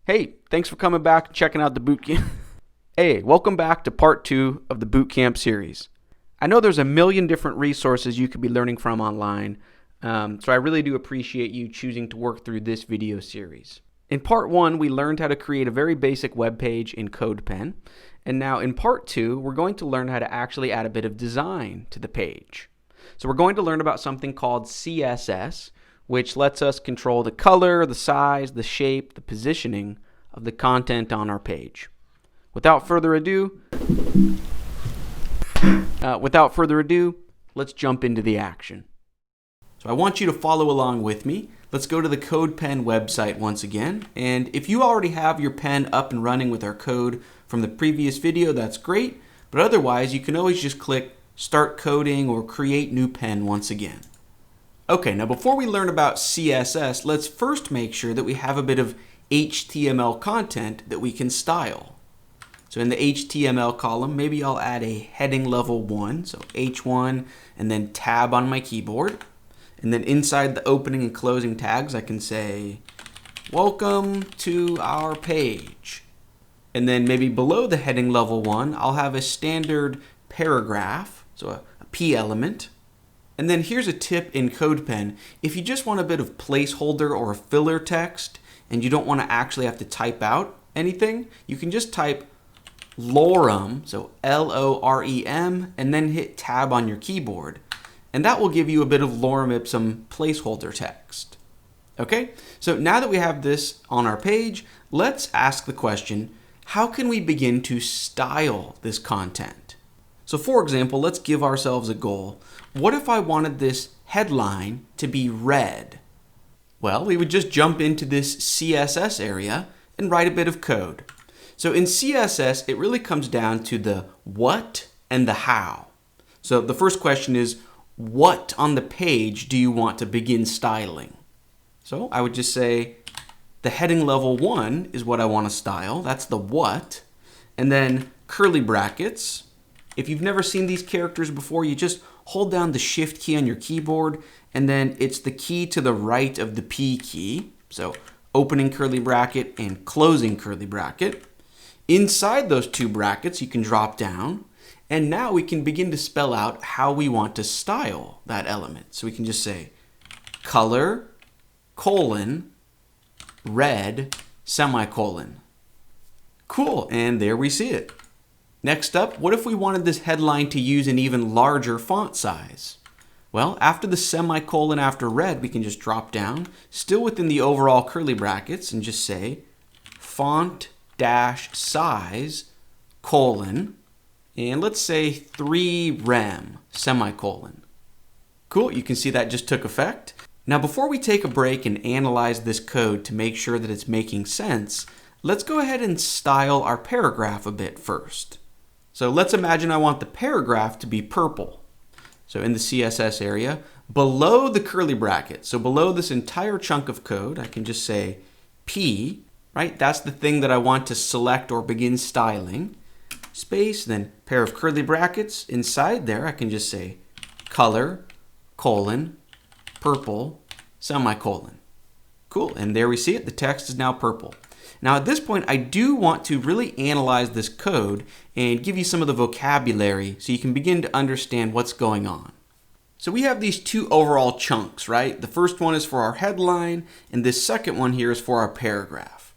Hey, thanks for coming back and checking out the bootcamp. Hey, welcome back to part 2 of the bootcamp series. I know there's a million different resources you could be learning from online, so I really do appreciate you choosing to work through this video series. In part 1, we learned how to create a very basic web page in CodePen, and now in part 2, we're going to learn how to actually add a bit of design to the page. So we're going to learn about something called CSS, which lets us control the color, the size, the shape, the positioning of the content on our page. Without further ado, let's jump into the action. So I want you to follow along with me. Let's go to the CodePen website once again. And if you already have your pen up and running with our code from the previous video, that's great. But otherwise, you can always just click Start Coding or Create New Pen once again. Okay, now before we learn about CSS, let's first make sure that we have a bit of HTML content that we can style. So in the HTML column, maybe I'll add a heading level 1, so H1, and then tab on my keyboard. And then inside the opening and closing tags, I can say, welcome to our page. And then maybe below the heading level 1, I'll have a standard paragraph, so a P element. And then here's a tip in CodePen. If you just want a bit of placeholder or a filler text and you don't want to actually have to type out anything, you can just type lorem, so L-O-R-E-M, and then hit tab on your keyboard. And that will give you a bit of lorem ipsum placeholder text. Okay, so now that we have this on our page, let's ask the question, how can we begin to style this content? So for example, let's give ourselves a goal. What if I wanted this headline to be red? Well, we would just jump into this CSS area and write a bit of code. So in CSS, it really comes down to the what and the how. So the first question is, what on the page do you want to begin styling? So I would just say the heading level 1 is what I want to style. That's the what. And then curly brackets. If you've never seen these characters before, you just hold down the Shift key on your keyboard, and then it's the key to the right of the P key. So opening curly bracket and closing curly bracket. Inside those two brackets, you can drop down, and now we can begin to spell out how we want to style that element. So we can just say color, colon, red, semicolon. Cool, and there we see it. Next up, what if we wanted this headline to use an even larger font size? Well, after the semicolon after red, we can just drop down, still within the overall curly brackets, and just say font dash size colon, and let's say 3 rem semicolon. Cool, you can see that just took effect. Now before we take a break and analyze this code to make sure that it's making sense, let's go ahead and style our paragraph a bit first. So let's imagine I want the paragraph to be purple. So in the CSS area, below the curly bracket, so below this entire chunk of code, I can just say P, right? That's the thing that I want to select or begin styling. Space, then pair of curly brackets. Inside there, I can just say color, colon, purple, semicolon. Cool, and there we see it. The text is now purple. Now at this point, I do want to really analyze this code and give you some of the vocabulary so you can begin to understand what's going on. So we have these two overall chunks, right? The first one is for our headline, and this second one here is for our paragraph.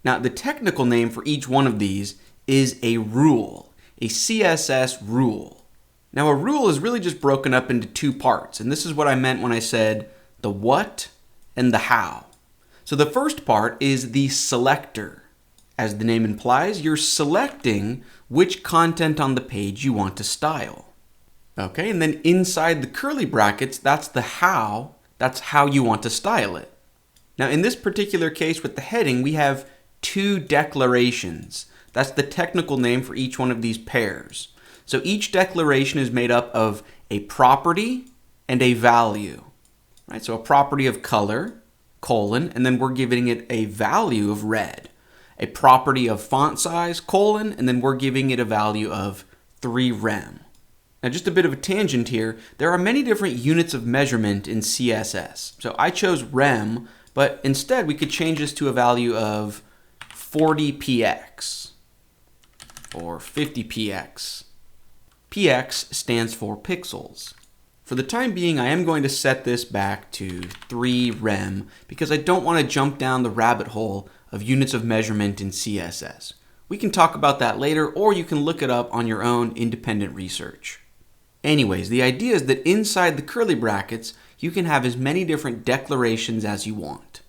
Now the technical name for each one of these is a rule, a CSS rule. Now a rule is really just broken up into two parts, and this is what I meant when I said the what and the how. So the first part is the selector. As the name implies, you're selecting which content on the page you want to style. Okay, and then inside the curly brackets, that's the how. That's how you want to style it. Now in this particular case with the heading, we have two declarations. That's the technical name for each one of these pairs. So each declaration is made up of a property and a value. Right? So a property of color, colon, and then we're giving it a value of red. A property of font size, colon, and then we're giving it a value of 3 rem. Now just a bit of a tangent here, there are many different units of measurement in CSS. So I chose rem, but instead we could change this to a value of 40px or 50px. Px stands for pixels. For the time being, I am going to set this back to 3 rem because I don't want to jump down the rabbit hole of units of measurement in CSS. We can talk about that later, or you can look it up on your own independent research. Anyways, the idea is that inside the curly brackets, you can have as many different declarations as you want.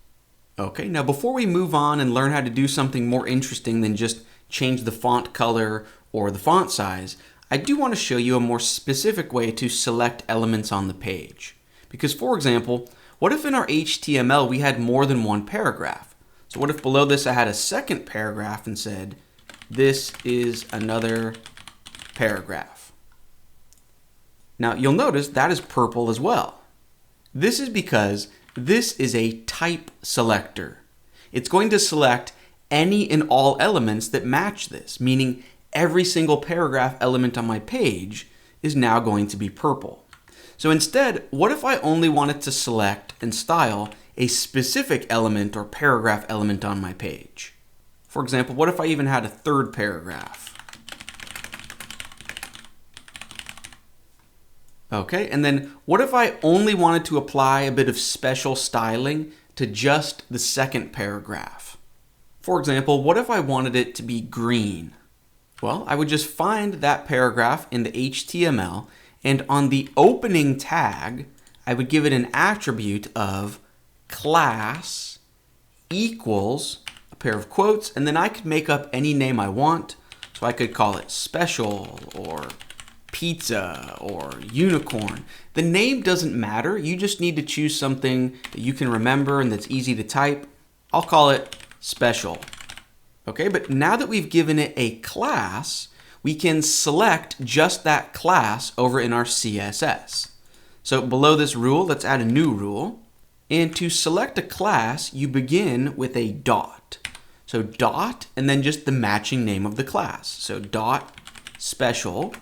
Okay, now before we move on and learn how to do something more interesting than just change the font color or the font size, I do want to show you a more specific way to select elements on the page. Because for example, what if in our HTML we had more than one paragraph? So what if below this I had a second paragraph and said, this is another paragraph? Now you'll notice that is purple as well. This is because this is a type selector. It's going to select any and all elements that match this, meaning every single paragraph element on my page is now going to be purple. So instead, what if I only wanted to select and style a specific element or paragraph element on my page? For example, what if I even had a third paragraph? Okay, and then what if I only wanted to apply a bit of special styling to just the second paragraph? For example, what if I wanted it to be green? Well, I would just find that paragraph in the HTML, and on the opening tag, I would give it an attribute of class equals a pair of quotes, and then I could make up any name I want. So I could call it special or pizza or unicorn. The name doesn't matter. You just need to choose something that you can remember and that's easy to type. I'll call it special. Okay, but now that we've given it a class, we can select just that class over in our CSS. So below this rule, let's add a new rule. And to select a class, you begin with a dot. So dot, and then just the matching name of the class. So dot special,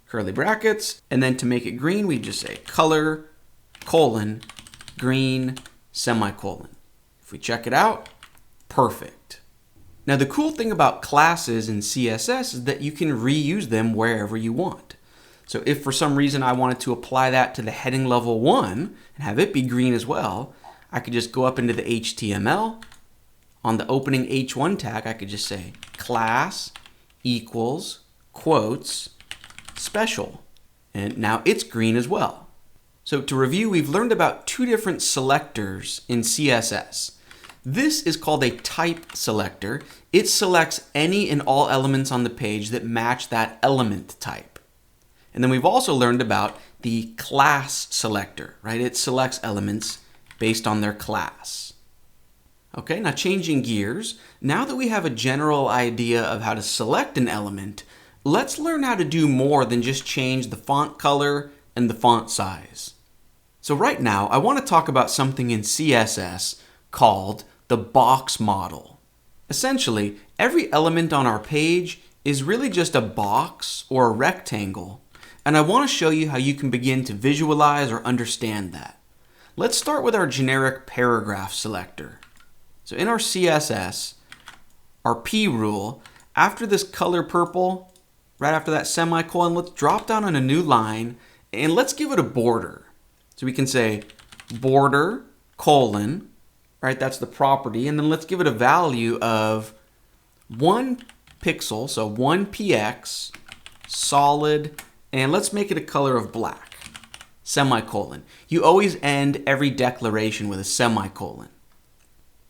curly brackets, and then to make it green, we just say color, colon, green, semicolon. If we check it out, perfect. Now the cool thing about classes in CSS is that you can reuse them wherever you want. So if for some reason I wanted to apply that to the heading level 1 and have it be green as well, I could just go up into the HTML. On the opening H1 tag, I could just say class equals quotes special. And now it's green as well. So to review, we've learned about 2 different selectors in CSS. This is called a type selector. It selects any and all elements on the page that match that element type. And then we've also learned about the class selector, right? It selects elements based on their class. Okay, now changing gears, now that we have a general idea of how to select an element, let's learn how to do more than just change the font color and the font size. So right now, I want to talk about something in CSS called the box model. Essentially, every element on our page is really just a box or a rectangle, and I want to show you how you can begin to visualize or understand that. Let's start with our generic paragraph selector. So in our CSS, our P rule, after this color purple, right after that semicolon, let's drop down on a new line and let's give it a border. So we can say border, colon, right? That's the property. And then let's give it a value of 1 pixel, so 1 px, solid, and let's make it a color of black, semicolon. You always end every declaration with a semicolon.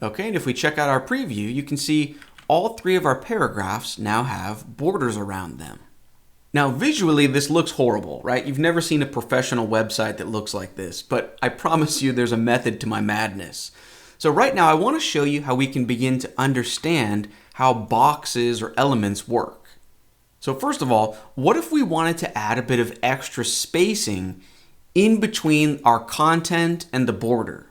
Okay, and if we check out our preview, you can see all 3 of our paragraphs now have borders around them. Now visually this looks horrible, right? You've never seen a professional website that looks like this, but I promise you there's a method to my madness. So right now I want to show you how we can begin to understand how boxes or elements work. So first of all, what if we wanted to add a bit of extra spacing in between our content and the border?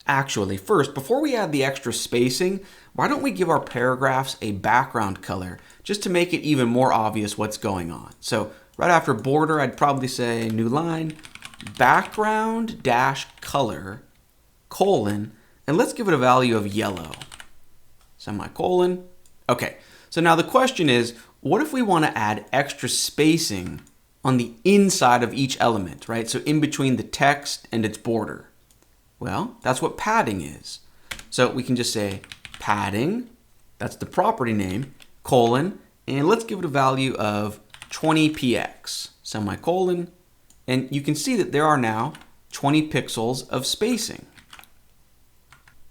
Actually, first, before we add the extra spacing, why don't we give our paragraphs a background color just to make it even more obvious what's going on. So right after border, I'd probably say new line, background dash color, colon, and let's give it a value of yellow, semicolon. Okay, so now the question is, what if we want to add extra spacing on the inside of each element, right? So in between the text and its border. Well, that's what padding is. So we can just say padding, that's the property name, colon, and let's give it a value of 20px, semicolon, and you can see that there are now 20 pixels of spacing.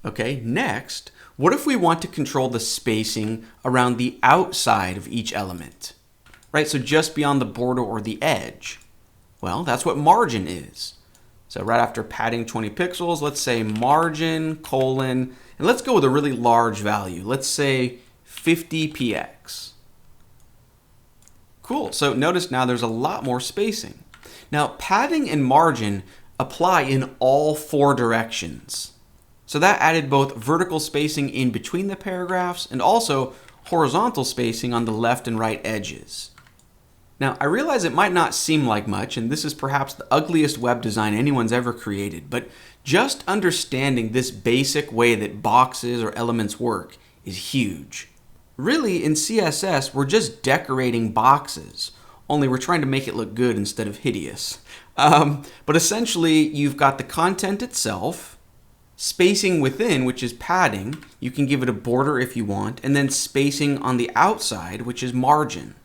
Okay, next, what if we want to control the spacing around the outside of each element? Right, so just beyond the border or the edge. Well, that's what margin is. So right after padding 20 pixels, let's say margin, colon, and let's go with a really large value. Let's say 50px. Cool, so notice now there's a lot more spacing. Now, padding and margin apply in all four directions. So that added both vertical spacing in between the paragraphs and also horizontal spacing on the left and right edges. Now, I realize it might not seem like much, and this is perhaps the ugliest web design anyone's ever created, but just understanding this basic way that boxes or elements work is huge. Really, in CSS, we're just decorating boxes, only we're trying to make it look good instead of hideous. But essentially, you've got the content itself, spacing within, which is padding, you can give it a border if you want, and then spacing on the outside, which is margin.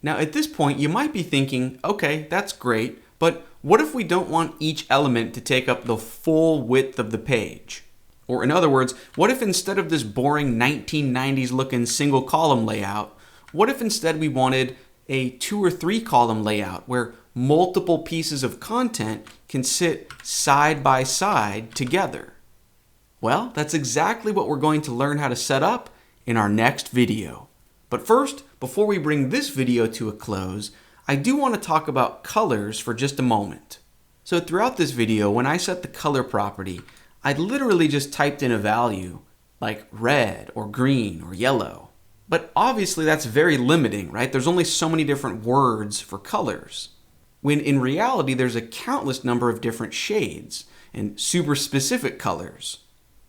Now at this point, you might be thinking, okay, that's great, but what if we don't want each element to take up the full width of the page? Or in other words, what if instead of this boring 1990s looking single column layout, what if instead we wanted a 2 or 3 column layout where multiple pieces of content can sit side by side together? Well, that's exactly what we're going to learn how to set up in our next video. But first, before we bring this video to a close, I do want to talk about colors for just a moment. So throughout this video, when I set the color property, I literally just typed in a value like red or green or yellow. But obviously that's very limiting, right? There's only so many different words for colors. When in reality, there's a countless number of different shades and super specific colors.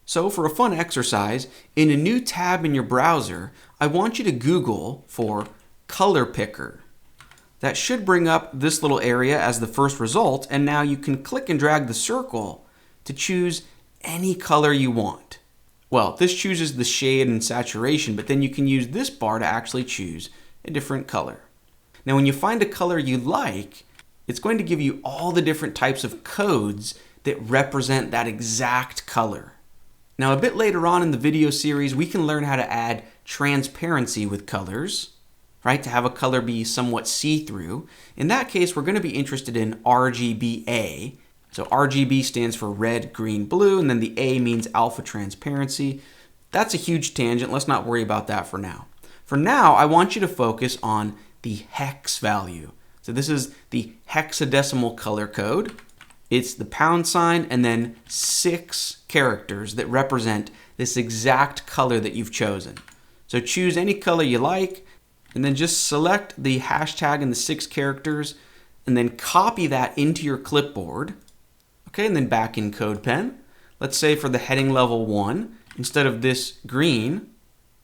So for a fun exercise, in a new tab in your browser, I want you to Google for color picker. That should bring up this little area as the first result, and now you can click and drag the circle to choose any color you want. Well, this chooses the shade and saturation, but then you can use this bar to actually choose a different color. Now when you find a color you like, it's going to give you all the different types of codes that represent that exact color. Now a bit later on in the video series, we can learn how to add transparency with colors, right? To have a color be somewhat see-through. In that case, we're going to be interested in RGBA. So RGB stands for red, green, blue, and then the A means alpha transparency. That's a huge tangent. Let's not worry about that for now. For now, I want you to focus on the hex value. So this is the hexadecimal color code. It's the pound sign and then 6 characters that represent this exact color that you've chosen. So choose any color you like and then just select the hashtag and the 6 characters and then copy that into your clipboard. Okay, and then back in CodePen. Let's say for the heading level 1, instead of this green,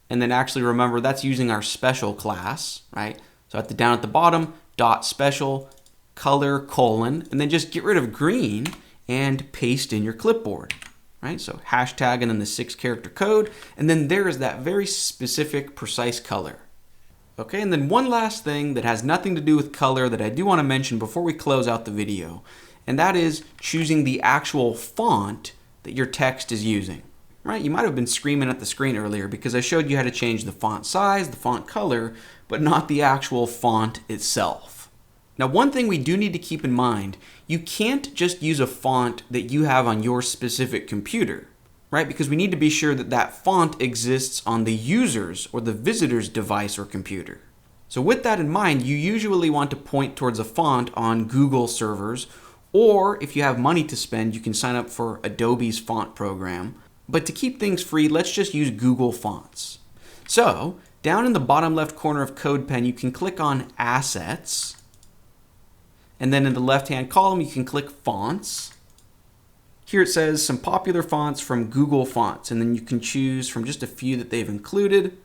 and then actually remember that's using our special class, right? So down at the bottom, dot special, color, colon, and then just get rid of green and paste in your clipboard, right? So hashtag and then the 6 character code, and then there is that very specific, precise color. Okay, and then one last thing that has nothing to do with color that I do want to mention before we close out the video, and that is choosing the actual font that your text is using, right? You might have been screaming at the screen earlier because I showed you how to change the font size, the font color, but not the actual font itself. Now, one thing we do need to keep in mind, you can't just use a font that you have on your specific computer, right? Because we need to be sure that that font exists on the user's or the visitor's device or computer. So with that in mind, you usually want to point towards a font on Google servers, or if you have money to spend, you can sign up for Adobe's font program. But to keep things free, let's just use Google Fonts. So down in the bottom left corner of CodePen, you can click on Assets. And then in the left-hand column, you can click Fonts. Here it says some popular fonts from Google Fonts, and then you can choose from just a few that they've included.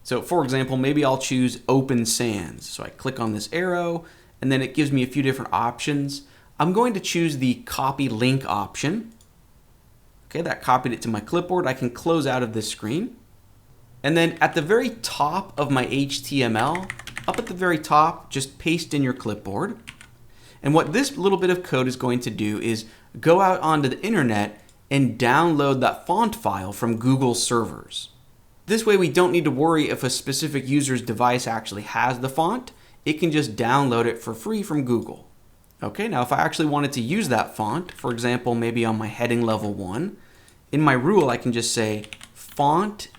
So for example, maybe I'll choose Open Sans. So I click on this arrow, and then it gives me a few different options. I'm going to choose the Copy Link option. Okay, that copied it to my clipboard. I can close out of this screen. And then at the very top of my HTML, up at the very top, just paste in your clipboard. And what this little bit of code is going to do is go out onto the internet and download that font file from Google servers. This way we don't need to worry if a specific user's device actually has the font. It can just download it for free from Google. Okay, now if I actually wanted to use that font, for example, maybe on my heading level 1, in my rule I can just say font-family :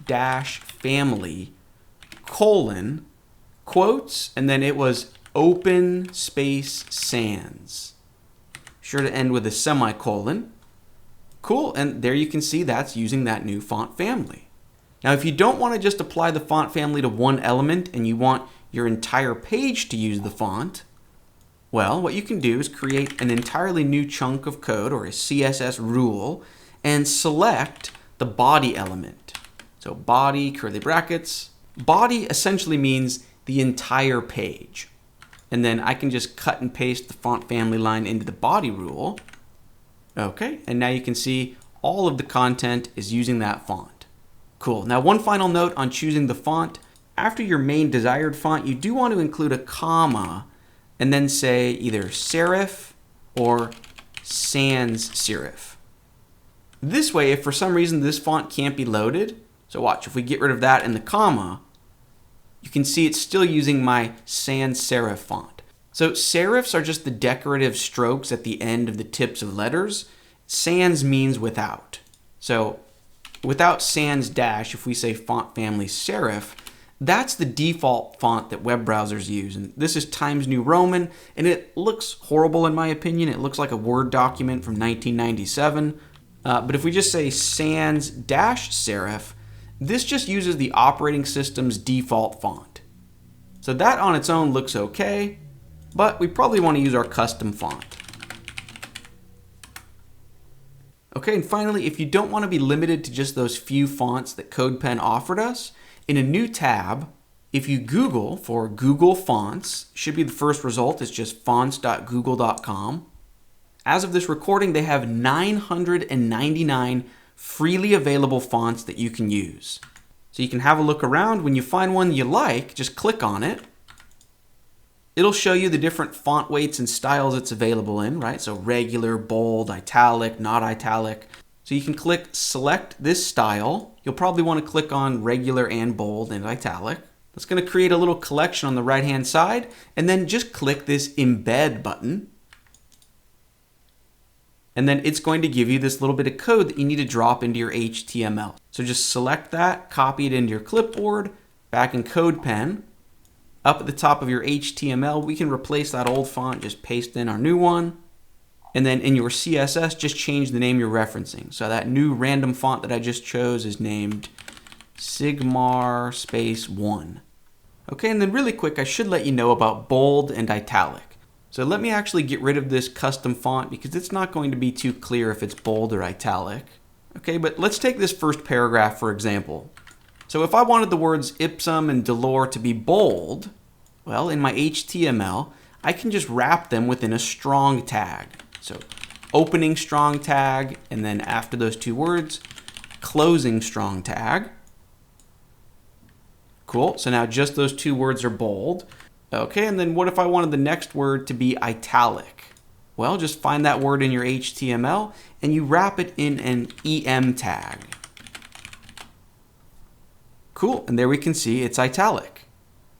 quotes, and then it was open space sans. Sure to end with a semicolon. Cool, and there you can see that's using that new font family. Now, if you don't want to just apply the font family to one element and you want your entire page to use the font, well, what you can do is create an entirely new chunk of code or a CSS rule and select the body element. So body, curly brackets. Body essentially means the entire page. And then I can just cut and paste the font family line into the body rule. Okay, and now you can see all of the content is using that font. Cool. Now, one final note on choosing the font. After your main desired font, you do want to include a comma and then say either serif or sans serif. This way, if for some reason this font can't be loaded, so watch, if we get rid of that and the comma, you can see it's still using my sans serif font. So serifs are just the decorative strokes at the end of the tips of letters. Sans means without. So without sans dash, if we say font family serif, that's the default font that web browsers use. And this is Times New Roman, and it looks horrible in my opinion. It looks like a Word document from 1997. But if we just say sans dash serif, this just uses the operating system's default font. So that on its own looks okay, but we probably want to use our custom font. Okay, and finally, if you don't want to be limited to just those few fonts that CodePen offered us, in a new tab, if you Google for Google Fonts, should be the first result. It's just fonts.google.com. As of this recording, they have 999 freely available fonts that you can use. So you can have a look around. When you find one you like, just click on it. It'll show you the different font weights and styles it's available in, right? So regular, bold, italic, not italic. So you can click select this style. You'll probably want to click on regular and bold and italic. It's going to create a little collection on the right-hand side, and then just click this embed button. And then it's going to give you this little bit of code that you need to drop into your HTML. So just select that, copy it into your clipboard, back in CodePen. Up at the top of your HTML, we can replace that old font, just paste in our new one. And then in your CSS, just change the name you're referencing. So that new random font that I just chose is named Sigmar space 1. Okay, and then really quick, I should let you know about bold and italic. So let me actually get rid of this custom font because it's not going to be too clear if it's bold or italic. Okay, but let's take this first paragraph for example. So if I wanted the words ipsum and dolor to be bold, well, in my HTML, I can just wrap them within a strong tag. So opening strong tag, and then after those two words, closing strong tag. Cool, so now just those two words are bold. Okay, and then what if I wanted the next word to be italic? Well, just find that word in your HTML and you wrap it in an EM tag. Cool, and there we can see it's italic.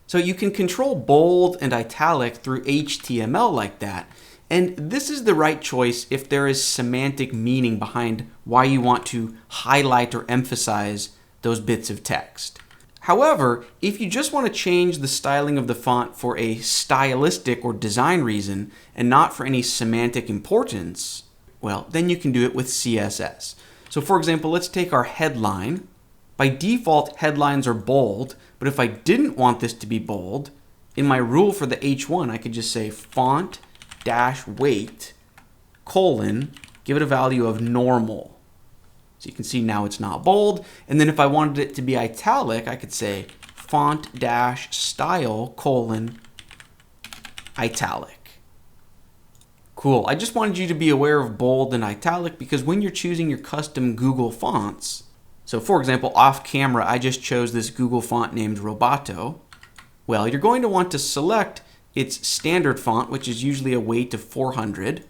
So you can control bold and italic through HTML like that. And this is the right choice if there is semantic meaning behind why you want to highlight or emphasize those bits of text. However, if you just want to change the styling of the font for a stylistic or design reason and not for any semantic importance, well, then you can do it with CSS. So for example, let's take our headline. By default, headlines are bold, but if I didn't want this to be bold, in my rule for the H1, I could just say font-weight, give it a value of normal. So you can see now it's not bold. And then if I wanted it to be italic, I could say font-style:" Cool. I just wanted you to be aware of bold and italic because when you're choosing your custom Google fonts, so for example, off camera, I just chose this Google font named Roboto. Well, you're going to want to select its standard font, which is usually a weight of 400.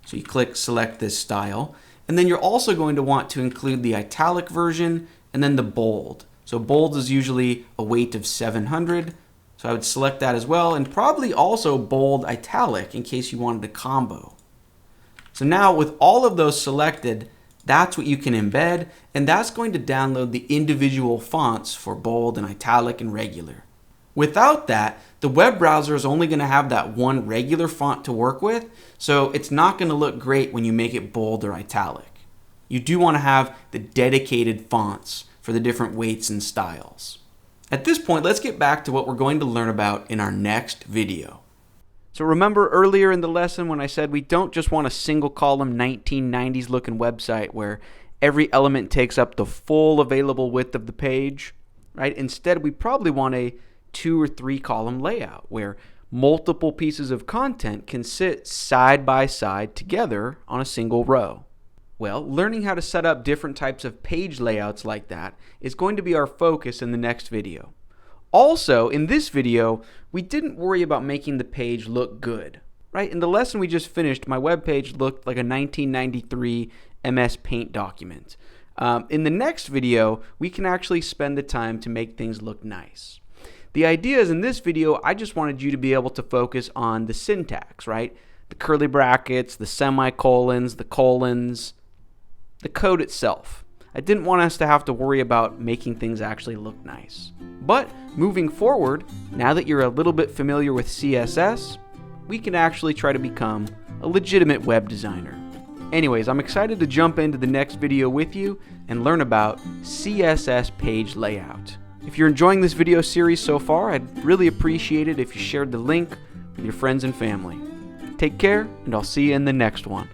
So you click select this style. And then you're also going to want to include the italic version and then the bold. So bold is usually a weight of 700. So I would select that as well, and probably also bold italic in case you wanted a combo. So now with all of those selected, that's what you can embed, and that's going to download the individual fonts for bold and italic and regular. Without that, the web browser is only going to have that one regular font to work with, so it's not going to look great when you make it bold or italic. You do want to have the dedicated fonts for the different weights and styles. At this point, let's get back to what we're going to learn about in our next video. So remember earlier in the lesson when I said we don't just want a single column 1990s looking website where every element takes up the full available width of the page, right? Instead, we probably want a 2 or 3 column layout where multiple pieces of content can sit side by side together on a single row. Well, learning how to set up different types of page layouts like that is going to be our focus in the next video. Also, in this video, we didn't worry about making the page look good, right? In the lesson we just finished, my web page looked like a 1993 MS Paint document. In the next video, we can actually spend the time to make things look nice. The idea is in this video, I just wanted you to be able to focus on the syntax, right? The curly brackets, the semicolons, the colons, the code itself. I didn't want us to have to worry about making things actually look nice. But moving forward, now that you're a little bit familiar with CSS, we can actually try to become a legitimate web designer. Anyways, I'm excited to jump into the next video with you and learn about CSS page layout. If you're enjoying this video series so far, I'd really appreciate it if you shared the link with your friends and family. Take care, and I'll see you in the next one.